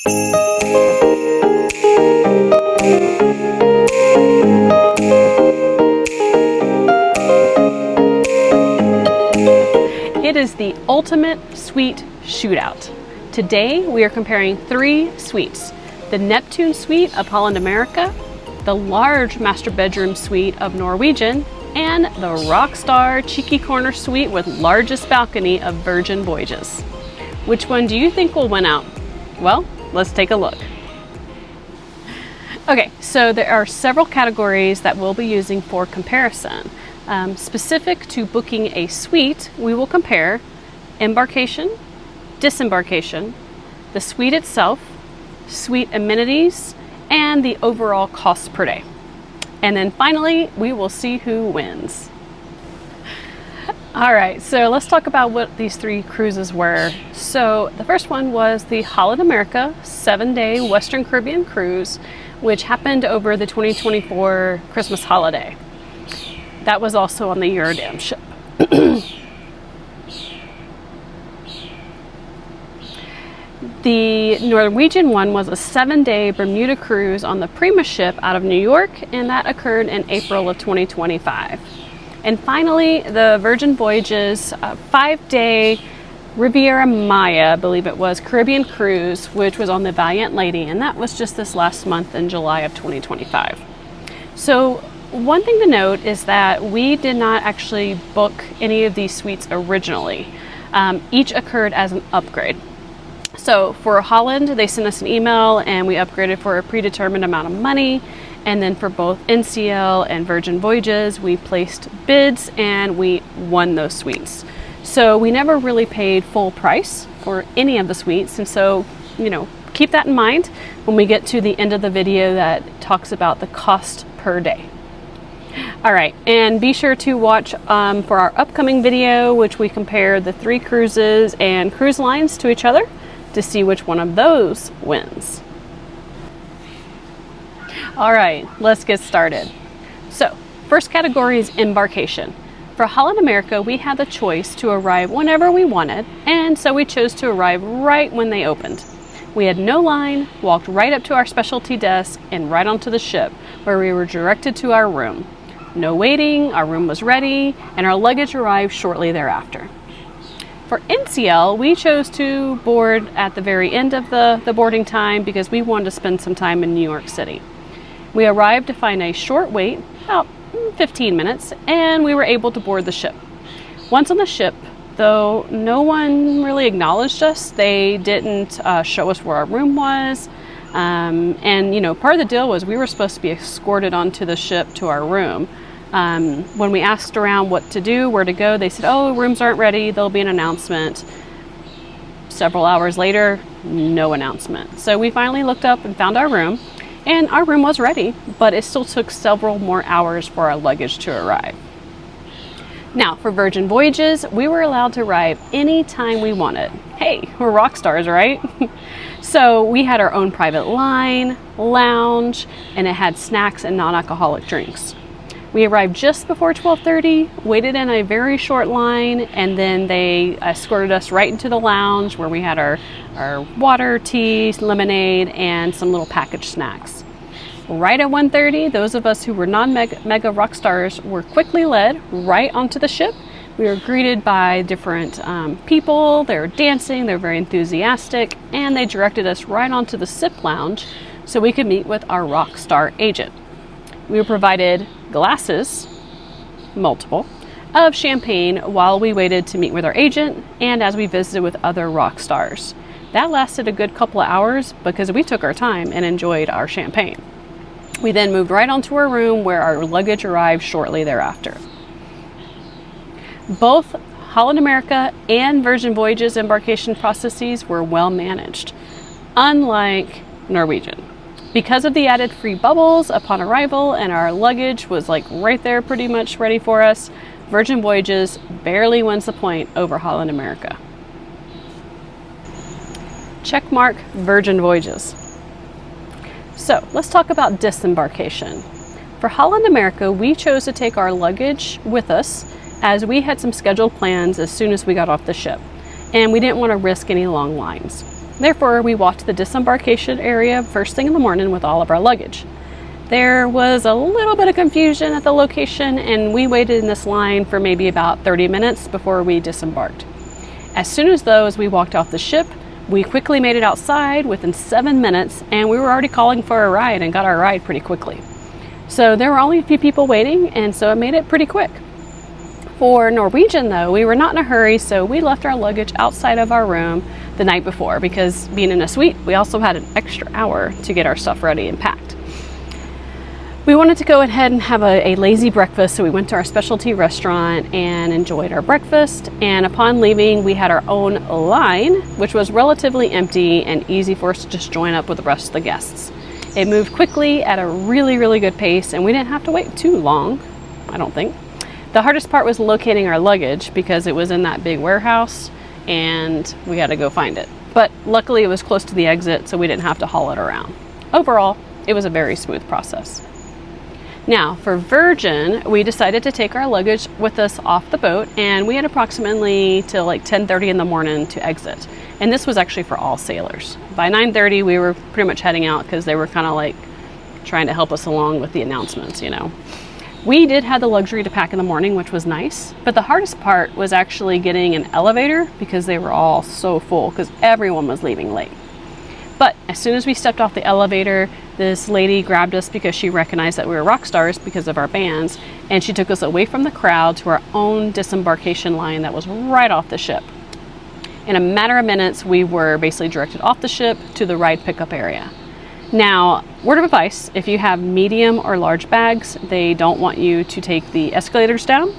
It is the ultimate suite shootout. Today we are comparing 3 suites: the Neptune Suite of Holland America, the large master bedroom suite of Norwegian, and the Rockstar Cheeky Corner Suite with largest balcony of Virgin Voyages. Which one do you think will win out? Well, let's take a look. Okay, so there are several categories that we'll be using for comparison. Specific to booking a suite, we will compare embarkation, disembarkation, the suite itself, suite amenities, and the overall cost per day. And then finally, we will see who wins. All right, so let's talk about what these 3 cruises were. So the first one was the Holland America 7-day Western Caribbean cruise, which happened over the 2024 Christmas holiday. That was also on the Eurodam ship. The Norwegian one was a 7-day Bermuda cruise on the Prima ship out of New York, and that occurred in April of 2025. And finally, the Virgin Voyages 5-day Riviera Maya, I believe it was, Caribbean cruise, which was on the Valiant Lady, and that was just this last month in July of 2025. So one thing to note is that we did not actually book any of these suites originally. Each occurred as an upgrade. So for Holland, they sent us an email and we upgraded for a predetermined amount of money. And then for both NCL and Virgin Voyages, we placed bids and we won those suites. So we never really paid full price for any of the suites. And so, keep that in mind when we get to the end of the video that talks about the cost per day. All right, and be sure to watch for our upcoming video, which we compare the 3 cruises and cruise lines to each other to see which one of those wins. All right, let's get started. So, first category is embarkation. For Holland America, we had the choice to arrive whenever we wanted, and so we chose to arrive right when they opened. We had no line, walked right up to our specialty desk, and right onto the ship, where we were directed to our room. No waiting, our room was ready, and our luggage arrived shortly thereafter. For NCL, we chose to board at the very end of the boarding time because we wanted to spend some time in New York City. We arrived to find a short wait, about 15 minutes, and we were able to board the ship. Once on the ship, though no one really acknowledged us, they didn't show us where our room was. And part of the deal was we were supposed to be escorted onto the ship to our room. When we asked around what to do, where to go, they said, oh, rooms aren't ready, there'll be an announcement. Several hours later, no announcement. So we finally looked up and found our room, and our room was ready, but it still took several more hours for our luggage to arrive. Now, for Virgin Voyages, we were allowed to arrive anytime we wanted. Hey, we're rock stars, right? So we had our own private line, lounge, and it had snacks and non-alcoholic drinks. We arrived just before 12:30, waited in a very short line, and then they escorted us right into the lounge where we had our water, tea, lemonade, and some little packaged snacks. Right at 1:30, those of us who were non-mega rock stars were quickly led right onto the ship. We were greeted by different people. They were dancing, they were very enthusiastic, and they directed us right onto the SIP lounge so we could meet with our rock star agent. We were provided glasses, multiple, of champagne while we waited to meet with our agent and as we visited with other rock stars. That lasted a good couple of hours because we took our time and enjoyed our champagne. We then moved right onto our room where our luggage arrived shortly thereafter. Both Holland America and Virgin Voyages embarkation processes were well managed, unlike Norwegian. Because of the added free bubbles upon arrival and our luggage was right there pretty much ready for us, Virgin Voyages barely wins the point over Holland America. Checkmark Virgin Voyages. So let's talk about disembarkation. For Holland America, we chose to take our luggage with us as we had some scheduled plans as soon as we got off the ship, and we didn't want to risk any long lines. Therefore, we walked to the disembarkation area first thing in the morning with all of our luggage. There was a little bit of confusion at the location, and we waited in this line for maybe about 30 minutes before we disembarked. As soon as we walked off the ship, we quickly made it outside within 7 minutes, and we were already calling for a ride and got our ride pretty quickly. So there were only a few people waiting, and so it made it pretty quick. For Norwegian though, we were not in a hurry, so we left our luggage outside of our room the night before, because being in a suite, we also had an extra hour to get our stuff ready and packed. We wanted to go ahead and have a lazy breakfast, so we went to our specialty restaurant and enjoyed our breakfast. And upon leaving, we had our own line, which was relatively empty and easy for us to just join up with the rest of the guests. It moved quickly at a really, really good pace, and we didn't have to wait too long, I don't think. The hardest part was locating our luggage because it was in that big warehouse and we had to go find it. But luckily it was close to the exit, so we didn't have to haul it around. Overall, it was a very smooth process. Now, for Virgin, we decided to take our luggage with us off the boat, and we had approximately till like 10:30 in the morning to exit. And this was actually for all sailors. By 9:30, we were pretty much heading out because they were kind of like trying to help us along with the announcements, you know. We did have the luxury to pack in the morning, which was nice, but the hardest part was actually getting an elevator because they were all so full because everyone was leaving late. But as soon as we stepped off the elevator, this lady grabbed us because she recognized that we were rock stars because of our bands, and she took us away from the crowd to our own disembarkation line that was right off the ship. In a matter of minutes, we were basically directed off the ship to the ride pickup area. Now, word of advice, if you have medium or large bags, they don't want you to take the escalators down.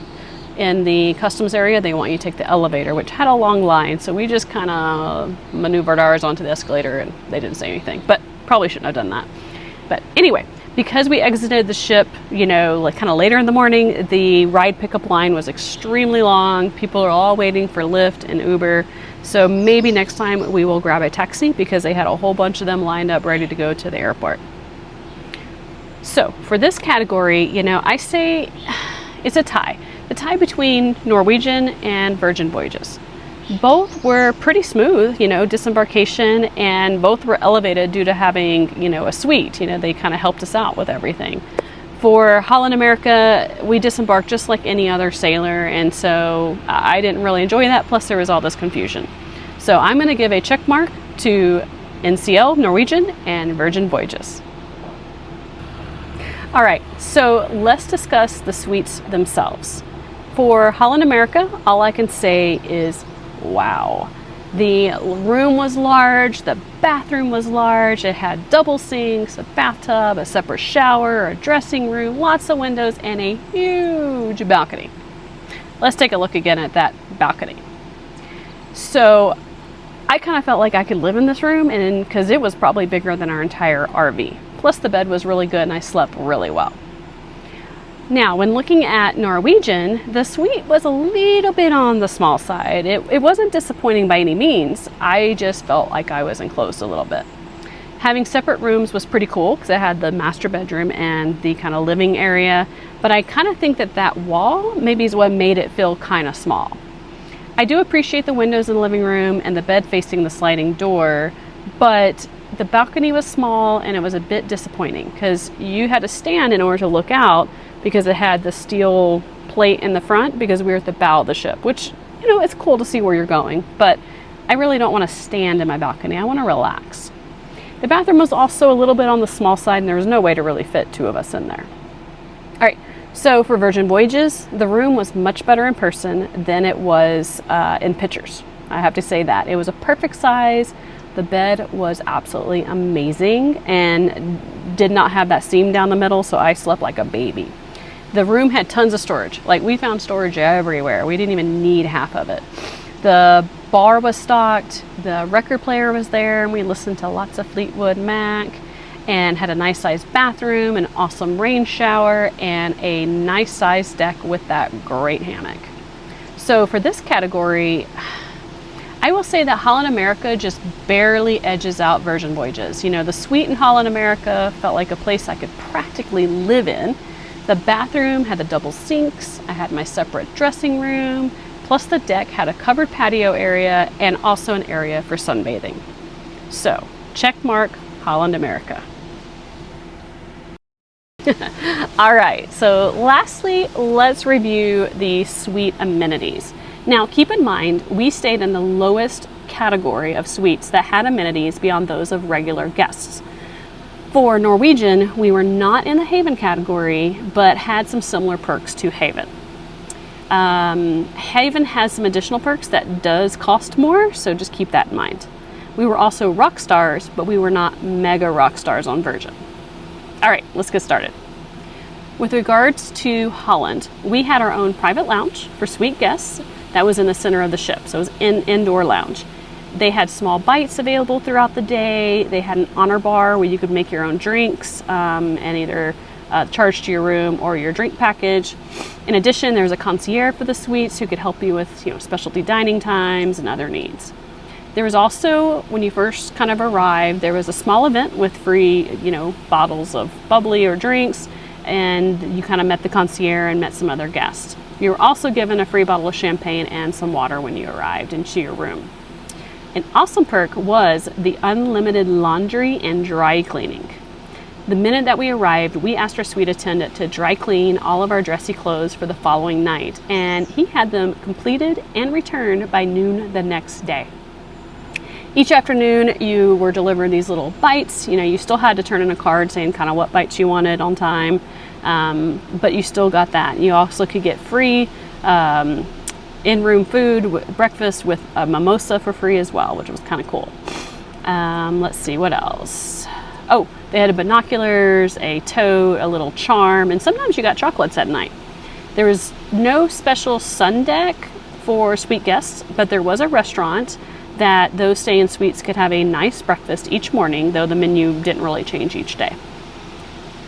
In the customs area, they want you to take the elevator, which had a long line, so we just kind of maneuvered ours onto the escalator and they didn't say anything, but probably shouldn't have done that. But anyway, because we exited the ship, you know, like kind of later in the morning, the ride pickup line was extremely long. People are all waiting for Lyft and Uber, so maybe next time we will grab a taxi because they had a whole bunch of them lined up ready to go to the airport. So for this category, you know, I say it's a tie. The tie between Norwegian and Virgin Voyages. Both were pretty smooth, you know, disembarkation, and both were elevated due to having, you know, a suite. You know, they kind of helped us out with everything. For Holland America, we disembarked just like any other sailor, and so I didn't really enjoy that, plus there was all this confusion. So I'm going to give a check mark to NCL, Norwegian, and Virgin Voyages. All right, so let's discuss the suites themselves. For Holland America, all I can say is wow. The room was large, the bathroom was large, it had double sinks, a bathtub, a separate shower, a dressing room, lots of windows, and a huge balcony. Let's take a look again at that balcony. So I kind of felt like I could live in this room, and because it was probably bigger than our entire RV. Plus the bed was really good and I slept really well. Now, when looking at Norwegian, the suite was a little bit on the small side. It wasn't disappointing by any means. I just felt like I was enclosed a little bit. Having separate rooms was pretty cool because I had the master bedroom and the kind of living area, but I kind of think that that wall maybe is what made it feel kind of small. I do appreciate the windows in the living room and the bed facing the sliding door, but the balcony was small and it was a bit disappointing because you had to stand in order to look out because it had the steel plate in the front because we were at the bow of the ship, which, you know, it's cool to see where you're going, but I really don't want to stand in my balcony. I want to relax. The bathroom was also a little bit on the small side and there was no way to really fit two of us in there. All right, so for Virgin Voyages, the room was much better in person than it was in pictures. I have to say that. It was a perfect size. The bed was absolutely amazing and did not have that seam down the middle, so I slept like a baby. The room had tons of storage. Like, we found storage everywhere. We didn't even need half of it. The bar was stocked, the record player was there, and we listened to lots of Fleetwood Mac, and had a nice sized bathroom, an awesome rain shower, and a nice sized deck with that great hammock. So for this category, I will say that Holland America just barely edges out Virgin Voyages. You know, the suite in Holland America felt like a place I could practically live in. The bathroom had the double sinks, I had my separate dressing room, plus the deck had a covered patio area and also an area for sunbathing. So check mark Holland America. All right, so lastly, let's review the suite amenities. Now, keep in mind, we stayed in the lowest category of suites that had amenities beyond those of regular guests. For Norwegian, we were not in the Haven category, but had some similar perks to Haven. Haven has some additional perks that does cost more, so just keep that in mind. We were also rock stars, but we were not mega rock stars on Virgin. All right, let's get started. With regards to Holland, we had our own private lounge for suite guests that was in the center of the ship, so it was an indoor lounge. They had small bites available throughout the day. They had an honor bar where you could make your own drinks and either charge to your room or your drink package. In addition, there was a concierge for the suites who could help you with specialty dining times and other needs. There was also, when you first kind of arrived, there was a small event with free, bottles of bubbly or drinks, and you kind of met the concierge and met some other guests. You were also given a free bottle of champagne and some water when you arrived into your room. An awesome perk was the unlimited laundry and dry cleaning. The minute that we arrived, we asked our suite attendant to dry clean all of our dressy clothes for the following night, and he had them completed and returned by noon the next day. Each afternoon, you were delivered these little bites. You still had to turn in a card saying kind of what bites you wanted on time, but you still got that. You also could get free in-room food, breakfast with a mimosa for free as well, which was kind of cool. Let's see, what else? Oh, they had binoculars, a tote, a little charm, and sometimes you got chocolates at night. There was no special sun deck for suite guests, but there was a restaurant that those staying in suites could have a nice breakfast each morning, though the menu didn't really change each day.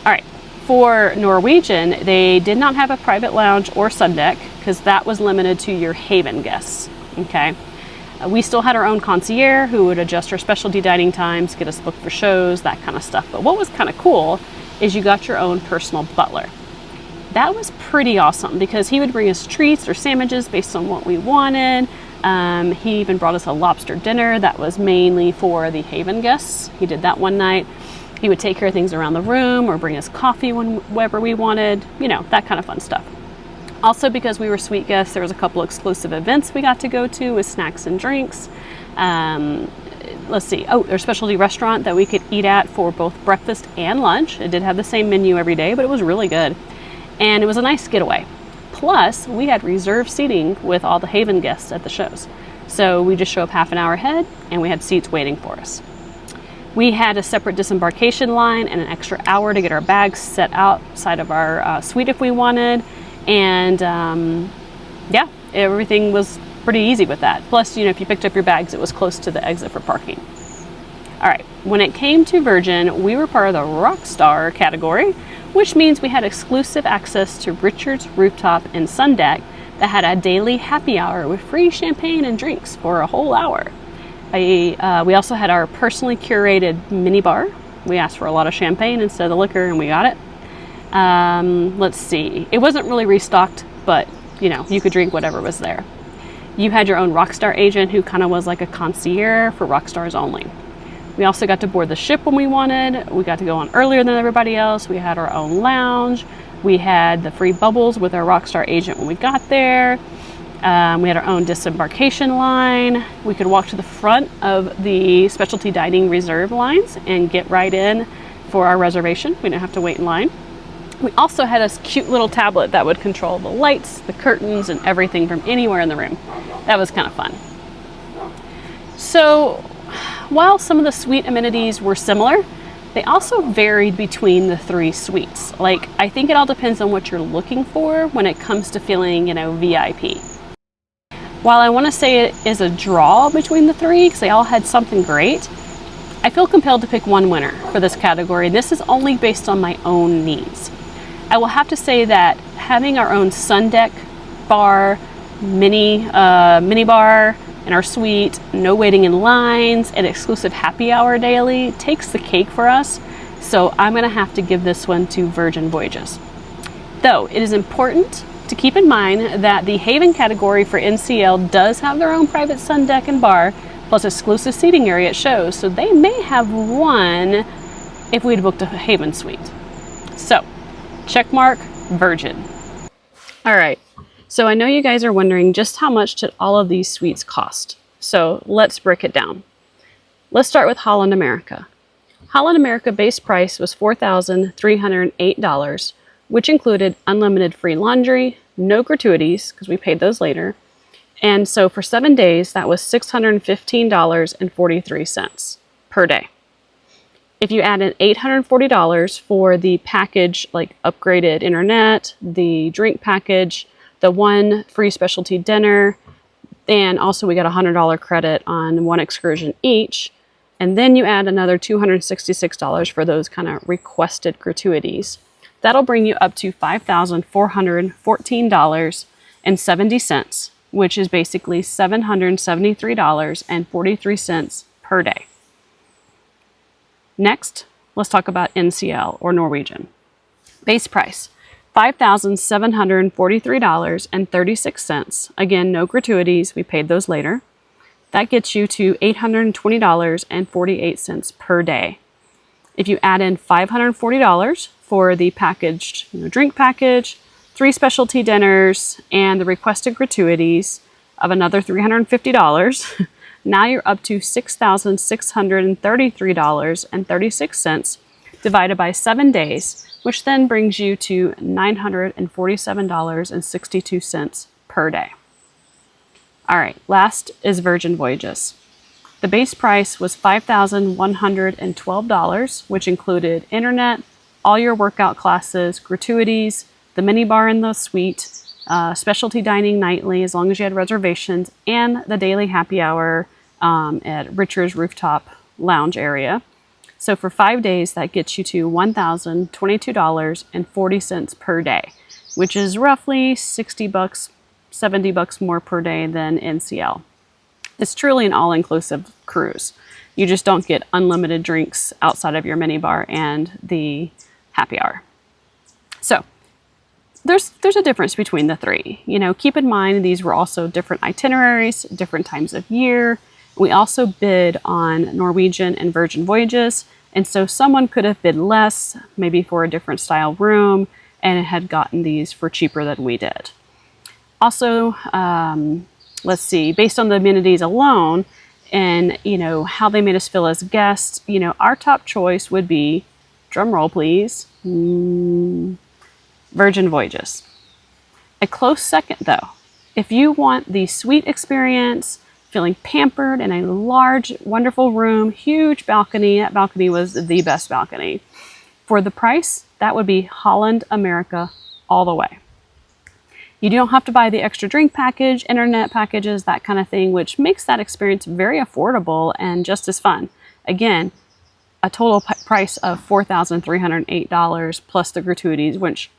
All right, for Norwegian, they did not have a private lounge or sun deck because that was limited to your Haven guests, okay? We still had our own concierge who would adjust our specialty dining times, get us booked for shows, that kind of stuff. But what was kind of cool is you got your own personal butler. That was pretty awesome because he would bring us treats or sandwiches based on what we wanted. He even brought us a lobster dinner that was mainly for the Haven guests. He did that one night. He would take care of things around the room or bring us coffee whenever we wanted, that kind of fun stuff. Also, because we were suite guests, there was a couple exclusive events we got to go to with snacks and drinks. Let's see. Oh, there's a specialty restaurant that we could eat at for both breakfast and lunch. It did have the same menu every day, but it was really good. And it was a nice getaway. Plus, we had reserved seating with all the Haven guests at the shows. So we just show up half an hour ahead and we had seats waiting for us. We had a separate disembarkation line and an extra hour to get our bags set outside of our suite if we wanted. And yeah, everything was pretty easy with that. Plus, if you picked up your bags, it was close to the exit for parking. All right, when it came to Virgin, we were part of the Rockstar category, which means we had exclusive access to Richard's Rooftop and Sun Deck that had a daily happy hour with free champagne and drinks for a whole hour. We also had our personally curated mini bar. We asked for a lot of champagne instead of the liquor, and we got it. Let's see. It wasn't really restocked, but you could drink whatever was there. You had your own Rockstar agent who kind of was like a concierge for rock stars only. We also got to board the ship when we wanted. We got to go on earlier than everybody else. We had our own lounge. We had the free bubbles with our Rockstar agent when we got there. We had our own disembarkation line. We could walk to the front of the specialty dining reserve lines and get right in for our reservation. We didn't have to wait in line. We also had this cute little tablet that would control the lights, the curtains, and everything from anywhere in the room. That was kind of fun. So, while some of the suite amenities were similar, they also varied between the three suites. I think it all depends on what you're looking for when it comes to feeling, VIP. While I want to say it is a draw between the three, because they all had something great, I feel compelled to pick one winner for this category. This is only based on my own needs. I will have to say that having our own sun deck, bar, mini bar in our suite, no waiting in lines, and exclusive happy hour daily takes the cake for us. So I'm going to have to give this one to Virgin Voyages. Though it is important to keep in mind that the Haven category for NCL does have their own private sun deck and bar, plus exclusive seating area at shows. So they may have won if we'd booked a Haven Suite. So, check mark, Virgin. All right, so I know you guys are wondering just how much did all of these suites cost. So let's break it down. Let's start with Holland America. Holland America base price was $4,308, which included unlimited free laundry, no gratuities, because we paid those later. And so for 7 days, that was $615.43 per day. If you add in $840 for the package, like upgraded internet, the drink package, the one free specialty dinner, and also we got a $100 credit on one excursion each. And then you add another $266 for those kind of requested gratuities. That'll bring you up to $5,414.70, which is basically $773.43 per day. Next, let's talk about NCL or Norwegian. Base price, $5,743.36. Again, no gratuities, we paid those later. That gets you to $820.48 per day. If you add in $540 for the packaged drink package, 3 specialty dinners, and the requested gratuities of another $350, now you're up to $6,633.36 divided by 7 days, which then brings you to $947.62 per day. All right, last is Virgin Voyages. The base price was $5,112, which included internet, all your workout classes, gratuities, the minibar in the suite, specialty dining nightly as long as you had reservations, and the daily happy hour at Richard's rooftop lounge area. So for 5 days, that gets you to $1,022.40 per day, which is roughly $60, $70 more per day than NCL. It's truly an all-inclusive cruise. You just don't get unlimited drinks outside of your minibar and the happy hour. So there's a difference between the three. Keep in mind these were also different itineraries, different times of year. We also bid on Norwegian and Virgin Voyages, and so someone could have bid less, maybe for a different style room, and had gotten these for cheaper than we did. Also, let's see, based on the amenities alone and, how they made us feel as guests, our top choice would be, drum roll please, Virgin Voyages. A close second though, if you want the suite experience, feeling pampered in a large, wonderful room, huge balcony, that balcony was the best balcony. For the price, that would be Holland America all the way. You don't have to buy the extra drink package, internet packages, that kind of thing, which makes that experience very affordable and just as fun. Again, a total price of $4,308 plus the gratuities, which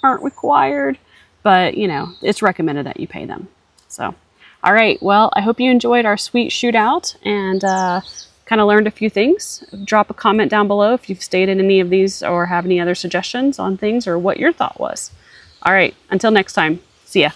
aren't required, but it's recommended that you pay them. So, all right, well, I hope you enjoyed our suite shootout and kind of learned a few things. Drop a comment down below if you've stayed in any of these or have any other suggestions on things or what your thought was. All right, until next time. See ya.